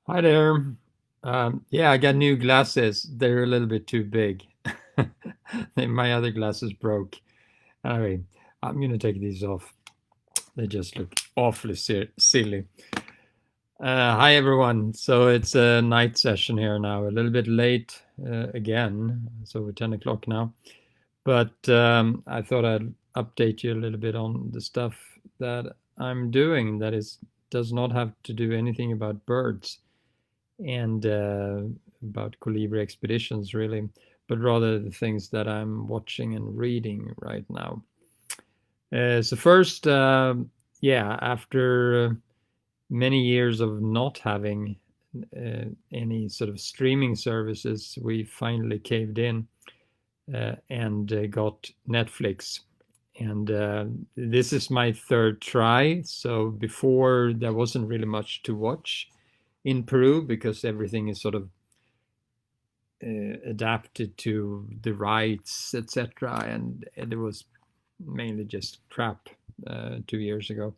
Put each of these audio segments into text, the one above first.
Hi there. Yeah, I got new glasses. They're a little bit too big. My other glasses broke. Anyway, I'm gonna take these off. They just look awfully silly. Hi everyone. So it's a night session here now, a little bit late again. It's over 10 o'clock now. But I thought I'd update you a little bit on the stuff that I'm doing that does not have to do anything about birds and about colibri expeditions, really, but rather the things that I'm watching and reading right now. So first, yeah, after many years of not having any sort of streaming services, we finally caved in and got Netflix. And this is my third try. So before there wasn't really much to watch in Peru because everything is sort of adapted to the rights, etc. And it was mainly just crap 2 years ago.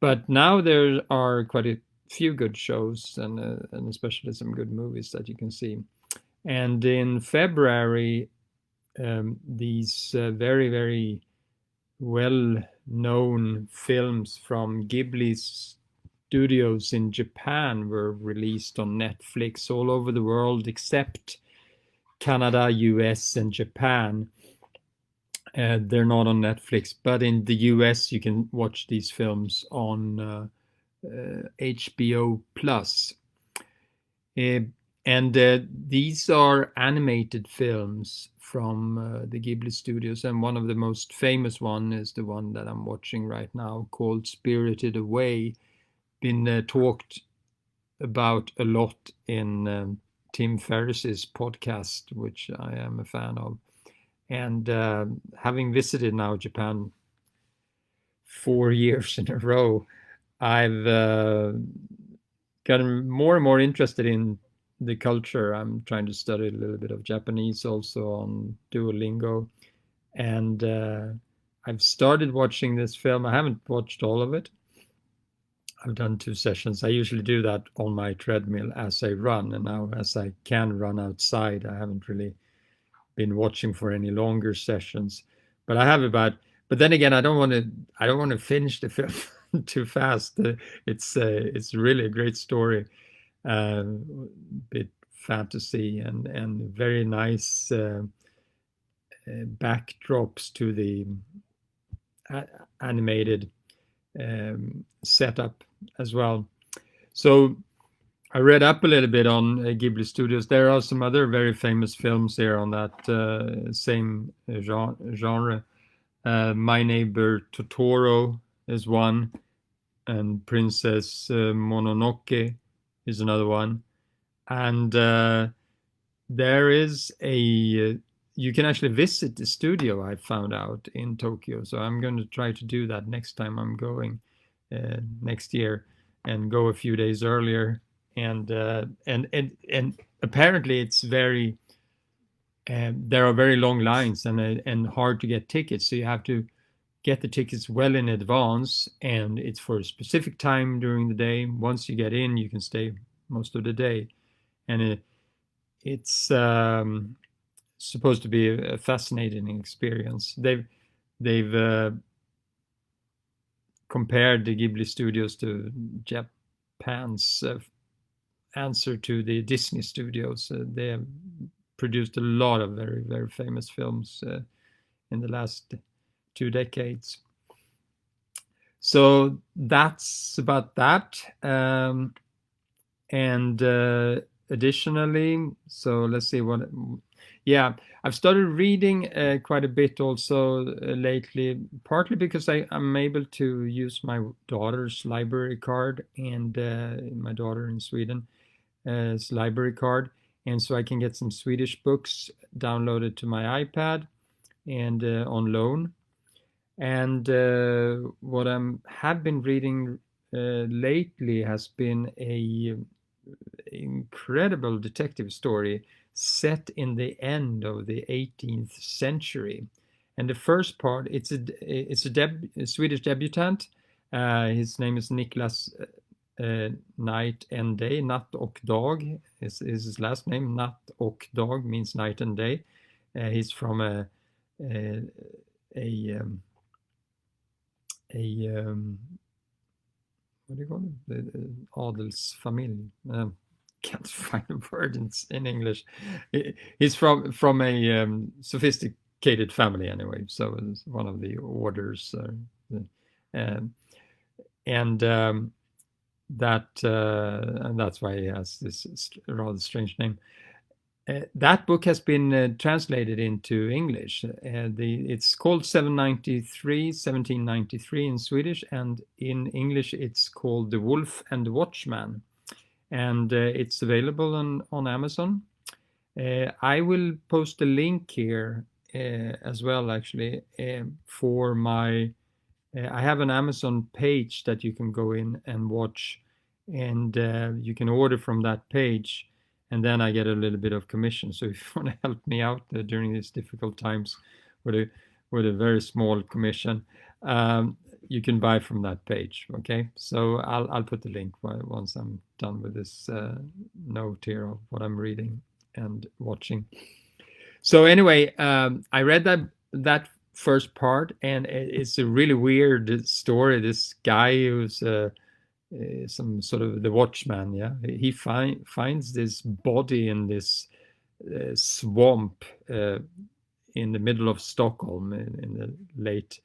But now there are quite a few good shows and especially some good movies that you can see. And in February, these very well known films from Ghibli's studios in Japan were released on Netflix all over the world except Canada, US, and Japan. They're not on Netflix, but in the US you can watch these films on HBO Plus. Uh, and these are animated films from the Ghibli studios, and one of the most famous one is the one that I'm watching right now called Spirited Away. Been talked about a lot in Tim Ferriss's podcast, which I am a fan of. And having visited now Japan 4 years in a row, I've gotten more and more interested in the culture. I'm trying to study a little bit of Japanese also on Duolingo. And I've started watching this film. I haven't watched all of it. I've done 2 sessions. I usually do that on my treadmill as I run. And now, as I can run outside, I haven't really been watching for any longer sessions. But I have about. But then again, I don't want to. I don't want to finish the film too fast. It's really a great story, bit fantasy and very nice backdrops to the animated setup as well. So I read up a little bit on Ghibli Studios. There are some other very famous films here on that same genre. My Neighbor Totoro is one, and Princess Mononoke is another one. And there is you can actually visit the studio, I found out, in Tokyo. So I'm going to try to do that next time I'm going next year and go a few days earlier. And apparently it's very there are very long lines and hard to get tickets. So you have to get the tickets well in advance, and it's for a specific time during the day. Once you get in, you can stay most of the day, and it's supposed to be a fascinating experience. They've compared the Ghibli studios to Japan's answer to the Disney studios. They have produced a lot of very famous films in the last 2 decades. So that's about that. And additionally, so let's see what. Yeah, I've started reading quite a bit also lately, partly because I'm able to use my daughter's library card and my daughter in Sweden's library card, and so I can get some Swedish books downloaded to my iPad and on loan. And what I have been reading lately has been a incredible detective story set in the end of the 18th century. And the first part, it's a Swedish debutant. His name is Niklas, Night and Day. Natt och dag is his last name. Natt och dag means night and day. He's from a what do you call it? The Adelsfamilj. Can't find a word in English. He's from a sophisticated family anyway, so it's one of the orders, and that's why he has this rather strange name. That book has been translated into English. It's called 1793 in Swedish, and in English it's called The Wolf and the Watchman, and it's available on Amazon. I will post a link here as well, actually, for my. I have an Amazon page that you can go in and watch, and you can order from that page, and then I get a little bit of commission. So if you want to help me out during these difficult times with a very small commission, you can buy from that page. Okay, so I'll put the link once I'm done with this note here of what I'm reading and watching. So anyway, I read that first part, and it's a really weird story. This guy who's some sort of the Watchman, yeah, he finds this body in this swamp in the middle of Stockholm in the late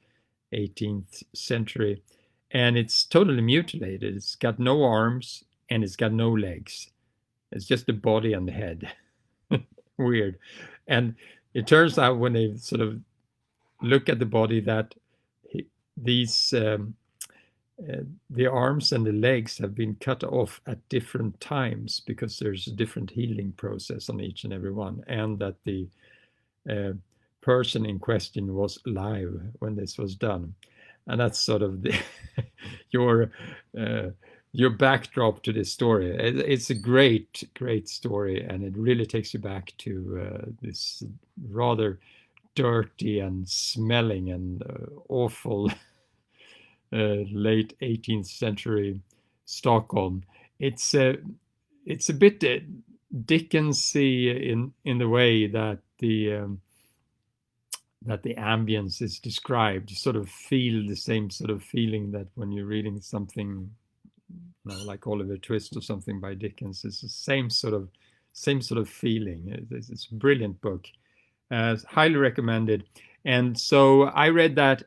18th century, and it's totally mutilated. It's got no arms and it's got no legs. It's just the body and the head. Weird. And it turns out when they sort of look at the body that these the arms and the legs have been cut off at different times because there's a different healing process on each and every one, and that the person in question was alive when this was done. And that's sort of the your backdrop to this story. It's a great story, and it really takes you back to this rather dirty and smelling and awful late 18th century Stockholm. It's a bit Dickensy in the way that the ambience is described. You sort of feel the same sort of feeling that when you're reading something like Oliver Twist or something by Dickens. It's the same sort of feeling. It's a brilliant book. Highly recommended. And so I read that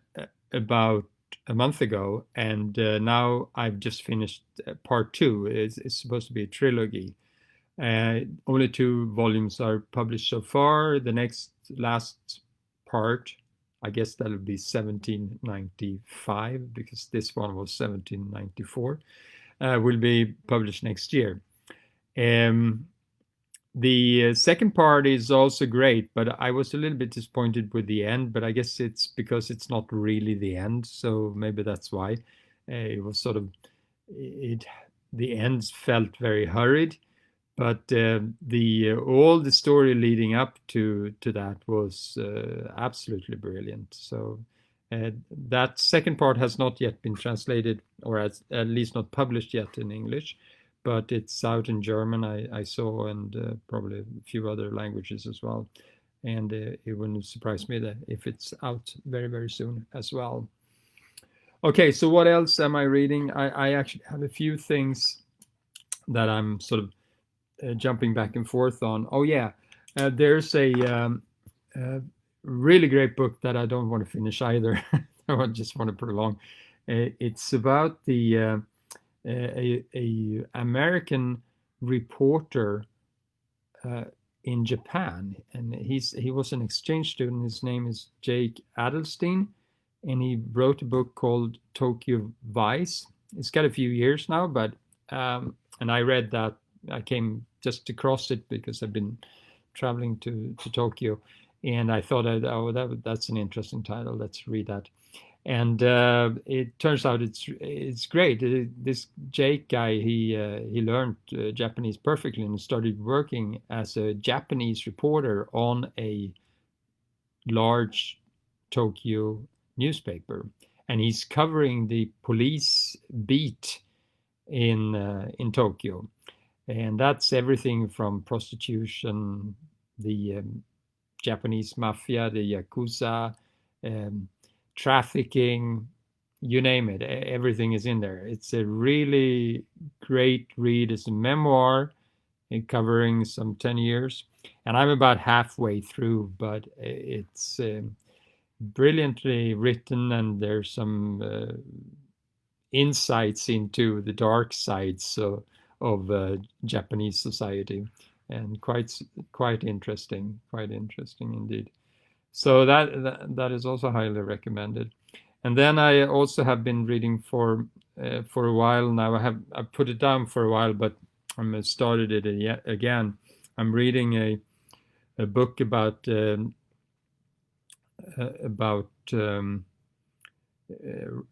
about a month ago, and now I've just finished part 2. It's supposed to be a trilogy. Only 2 volumes are published so far. The last part, I guess that'll be 1795, because this one was 1794, will be published next year. The second part is also great, but I was a little bit disappointed with the end, but I guess it's because it's not really the end, so maybe that's why. It was sort of, the ends felt very hurried, but all the story leading up to that was absolutely brilliant. So that second part has not yet been translated, or at least not published yet in English, but it's out in German, I saw, and probably a few other languages as well. And it wouldn't surprise me that if it's out very, very soon as well. Okay, so what else am I reading? I actually have a few things that I'm sort of jumping back and forth on. Oh yeah, there's a really great book that I don't want to finish either. I just want to prolong. It's about the a American reporter in Japan, and he was an exchange student. His name is Jake Adelstein, and he wrote a book called Tokyo Vice. It's got a few years now, but and I read that. I came just across it because I've been traveling to Tokyo, and I thought, that's an interesting title. Let's read that. And it turns out it's great. This Jake guy, he learned Japanese perfectly and started working as a Japanese reporter on a large Tokyo newspaper, and he's covering the police beat in Tokyo, and that's everything from prostitution, the Japanese mafia, the yakuza, um, trafficking, you name it. Everything is in there. It's a really great read. It's a memoir covering some 10 years, and I'm about halfway through, but it's brilliantly written, and there's some insights into the dark sides of Japanese society, and quite interesting, indeed. So that is also highly recommended. And then I also have been reading for a while now. I've put it down for a while, but I started it again. I'm reading a book about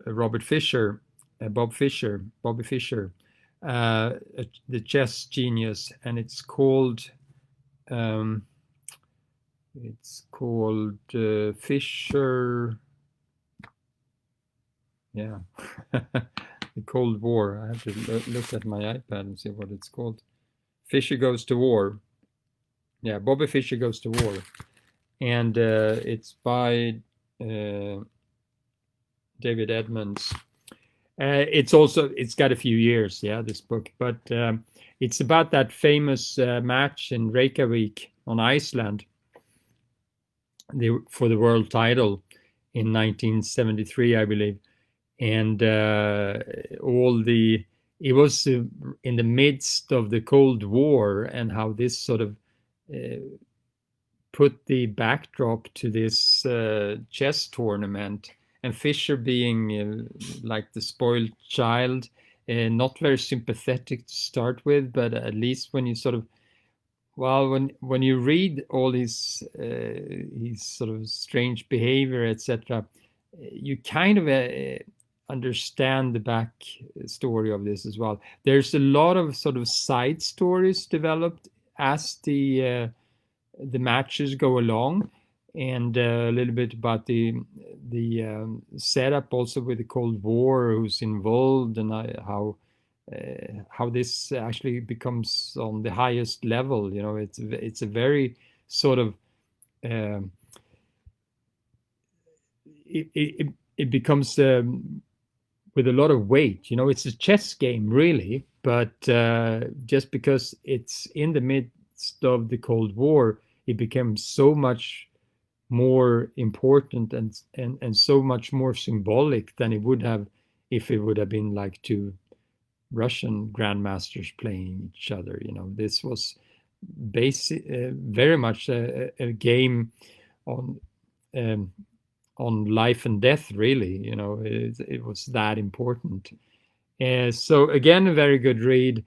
Robert Fischer, Bobby Fischer, the chess genius, and it's called Fischer. Yeah, the Cold War. I have to look at my iPad and see what it's called. Fischer Goes to War. Yeah, Bobby Fischer Goes to War, and it's by David Edmonds. It's got a few years, this book, but it's about that famous match in Reykjavik on Iceland for the world title in 1973, I believe, and it was in the midst of the Cold War, and how this sort of put the backdrop to this chess tournament. And Fischer being like the spoiled child, not very sympathetic to start with, but at least when you when you read all his sort of strange behavior, etc., you kind of understand the back story of this as well. There's a lot of sort of side stories developed as the matches go along, and a little bit about the setup also with the Cold War, who's involved, and how this actually becomes on the highest level. It's a very sort of it becomes with a lot of weight. It's a chess game really, but just because it's in the midst of the Cold War, it became so much more important and so much more symbolic than it would have if it would have been like two Russian grandmasters playing each other. This was very much a game on life and death, really. It was that important. So again, a very good read.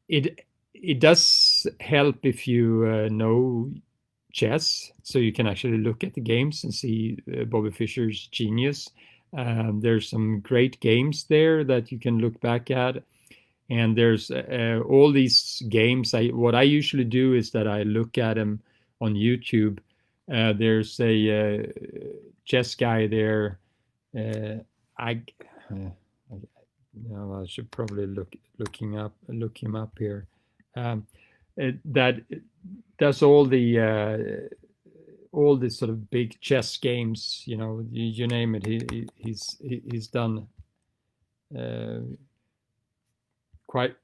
It does help if you know chess, so you can actually look at the games and see Bobby Fischer's genius. There's some great games there that you can look back at, and there's all these games. What I usually do is that I look at them on YouTube. There's a chess guy there. I should probably look him up here. That does all the sort of big chess games. You name it. He's done quite.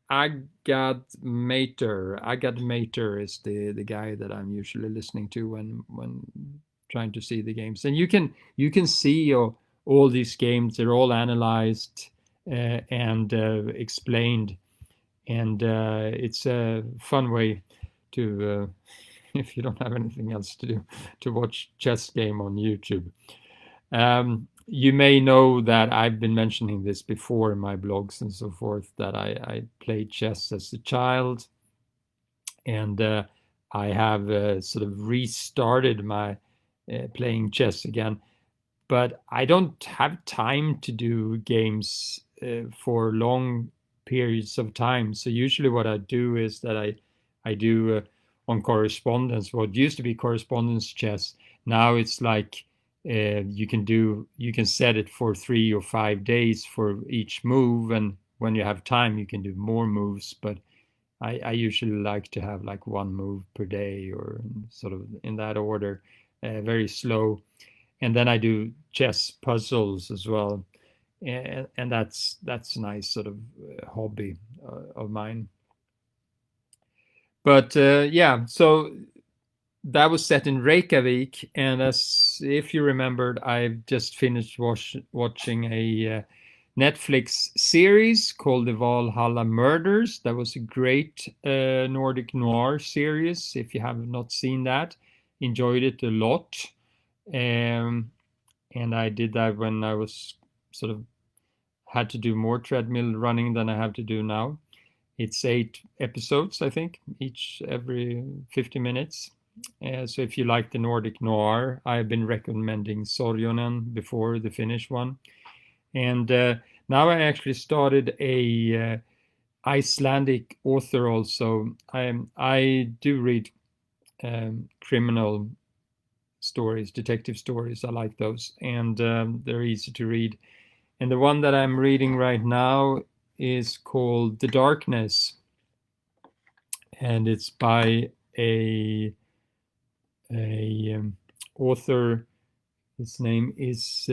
Agad Mater is the guy that I'm usually listening to when trying to see the games, and you can see all these games. They're all analyzed and explained, and it's a fun way to if you don't have anything else to do, to watch chess game on YouTube. You may know that I've been mentioning this before in my blogs and so forth, that I played chess as a child, and I have sort of restarted my playing chess again, but I don't have time to do games for long periods of time. So usually what I do is that I do on correspondence, what used to be correspondence chess. Now it's like you can set it for 3 or 5 days for each move, and when you have time you can do more moves, but I usually like to have like one move per day or sort of in that order, very slow. And then I do chess puzzles as well, and that's a nice sort of hobby of mine. But yeah, so that was set in Reykjavik, and as if you remembered, I've just finished watching a Netflix series called The Valhalla Murders. That was a great Nordic noir series. If you have not seen that, enjoyed it a lot. And I did that when I was sort of had to do more treadmill running than I have to do now. It's 8 episodes, I think, each every 50 minutes. So if you like the Nordic noir, I've been recommending Sorjonen before, the Finnish one. And now I actually started a Icelandic author also. I do read criminal stories, detective stories. I like those, and they're easy to read. And the one that I'm reading right now is called The Darkness, and it's by a author. His name is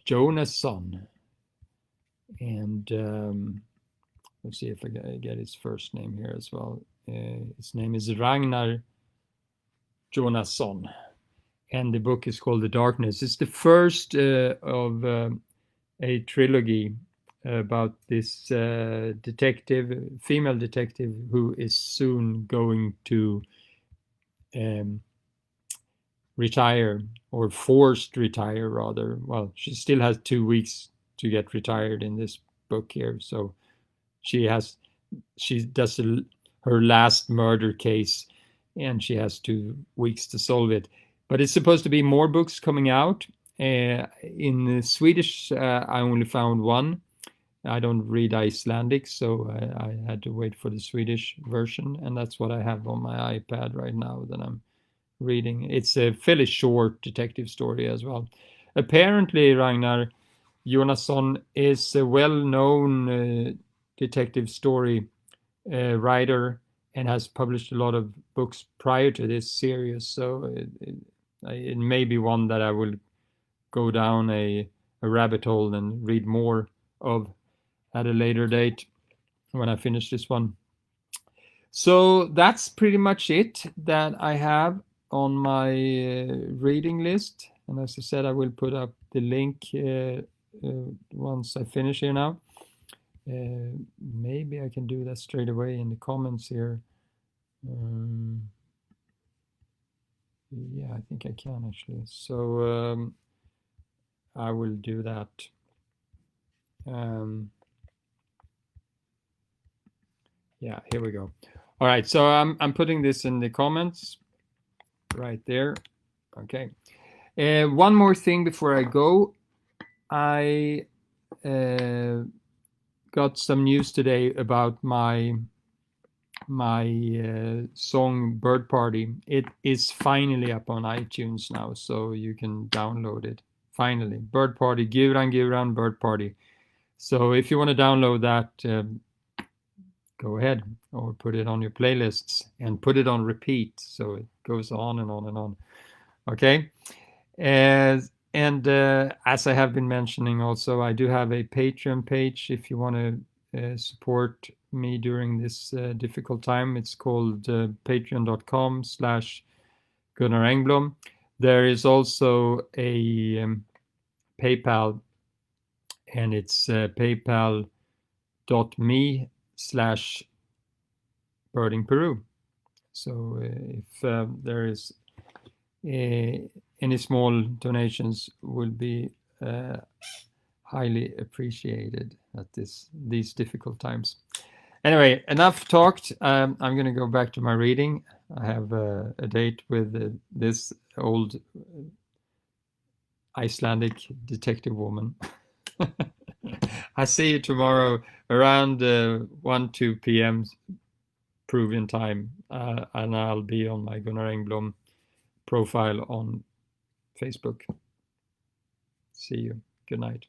Jonasson, and let's see if I get his first name here as well. His name is Ragnar Jonasson, and the book is called The Darkness. It's the first of a trilogy about this female detective who is soon going to retire, or forced retire rather. Well, she still has 2 weeks to get retired in this book here, so she does her last murder case, and she has 2 weeks to solve it. But it's supposed to be more books coming out. In Swedish, I only found one. I don't read Icelandic, so I had to wait for the Swedish version, and that's what I have on my iPad right now that I'm reading. It's a fairly short detective story as well. Apparently, Ragnar Jonasson is a well-known detective story writer and has published a lot of books prior to this series, so it may be one that I will go down a rabbit hole and read more of at a later date when I finish this one. So that's pretty much it that I have on my reading list. And as I said, I will put up the link once I finish here now. Maybe I can do that straight away in the comments here. Yeah, I think I can actually. So I will do that. Yeah, here we go. All right, so I'm putting this in the comments right there. Okay. One more thing before I go. I got some news today about my song Bird Party. It is finally up on iTunes now, so you can download it. Finally, Bird Party, Guran Bird Party. So if you want to download that, go ahead, or put it on your playlists and put it on repeat, so it goes on and on and on. Okay. As I have been mentioning also, I do have a Patreon page if you want to support me during this difficult time. It's called patreon.com/Gunnar Engblom. There is also a PayPal, and it's paypal.me/birdingperu. So if there is any small donations will be highly appreciated at these difficult times. Anyway, enough talked. I'm going to go back to my reading. I have a date with this old Icelandic detective woman. I see you tomorrow around 1-2 p.m. Peruvian time, and I'll be on my Gunnar Engblom profile on Facebook. See you. Good night.